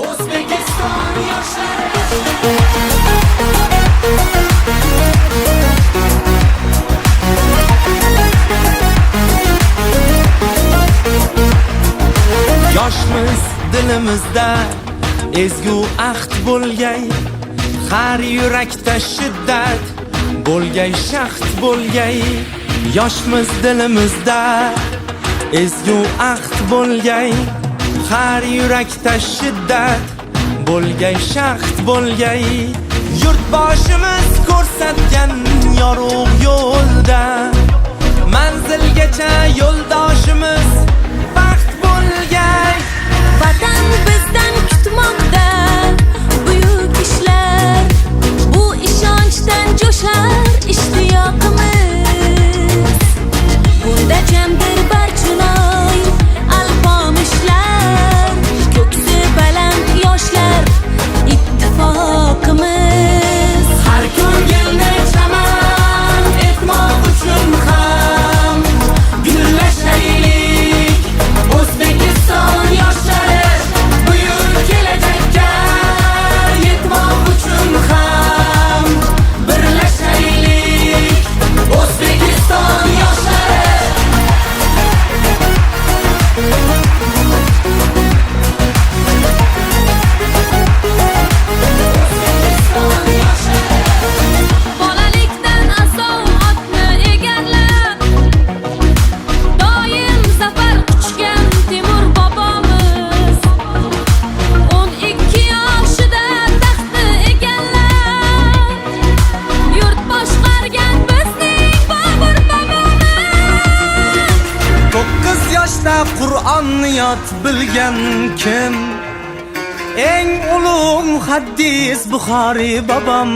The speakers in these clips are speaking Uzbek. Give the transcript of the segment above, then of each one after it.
O'zbekiston yoshlari yoshmiz dilimizda ezgu ahd bo'lgay, har yurakda shiddat bo'lgay, shaxt bo'lgay. Yoshmiz dilimizda ezgu ahd bo'lgay, har yurakda shiddat bo'lgay, shaxt bo'lgay. Yurtboshimiz ko'rsatgan yorug' yo'lda manzilgacha yo'ldoshimiz baxt bo'lgay. Vatan bizdan kutmoqda buyuk ishlar, bu ishonchdan jo'shar ishtiyoqimiz. Bunda jamdir barchinoy alpomishlar, ko'ksi baland yoshlar ittifoqimiz. har ko'ngilni chaman etmoq uchun ham gullashaylik. O'zbekiston yoshlari buyuk kelajakka yetmoq uchun ham birlashaylik. O'zbekiston yoshlari Bolalikdan asov otni egallab, doim zafar quchgan Temur bobomiz. 12 yoshida taxtni egallab, yurt boshqargan bizning Bobur bobomiz. 9 yoshda Qur'onni yod bilgan kim? Eng ulug' muhaddis Buxoriy bobom.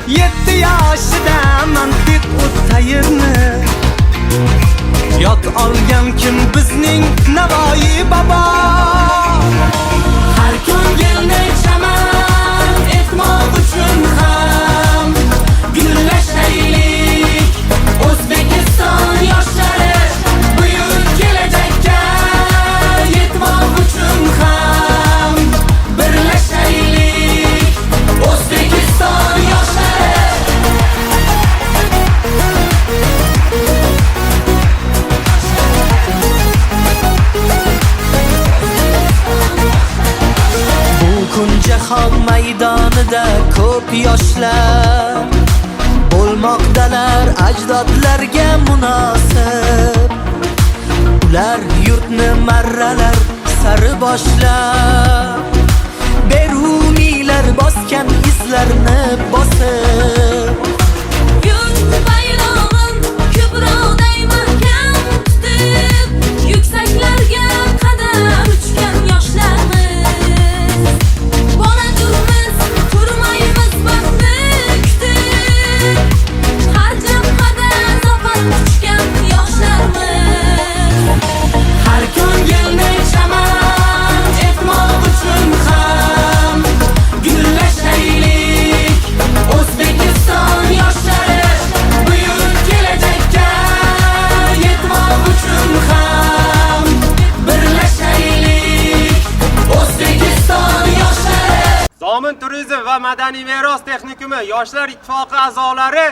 7 yoshida mantiq o'tayirni yod olgan kim? Bizning Navoiy bobo. har ko'ngilni chaman etmoq uchun ham gullashaylik. O'zbekiston yoshlari buyuk kelajakka yetmoq uchun ham birlashaylik. O'zbekiston yoshlari Bu kun jahon maydonida ko'p yoshlar bo'lmoqdalar ajdodlarga munosib. Ular yurtni marralar sari boshlab, beruniylar bosgan izlarni bosib. Yurt bayrog'in ko'proqday mahkam tutib, yuksaklarga qadam uchgan yoshlarmiz. Boradurmiz, turmaymiz vaqtni kutib, har jabhada zafar quchgan yoshlarmiz. har ko'ngilni chaman etmoq uchun ham gullashaylik. O'zbekiston yoshlari buyuk kelajakka yetmoq uchun ham birlashaylik. O'zbekiston yoshlari Zomin turizm va madaniy meros texnikumi yoshlar ittifoqi a'zolari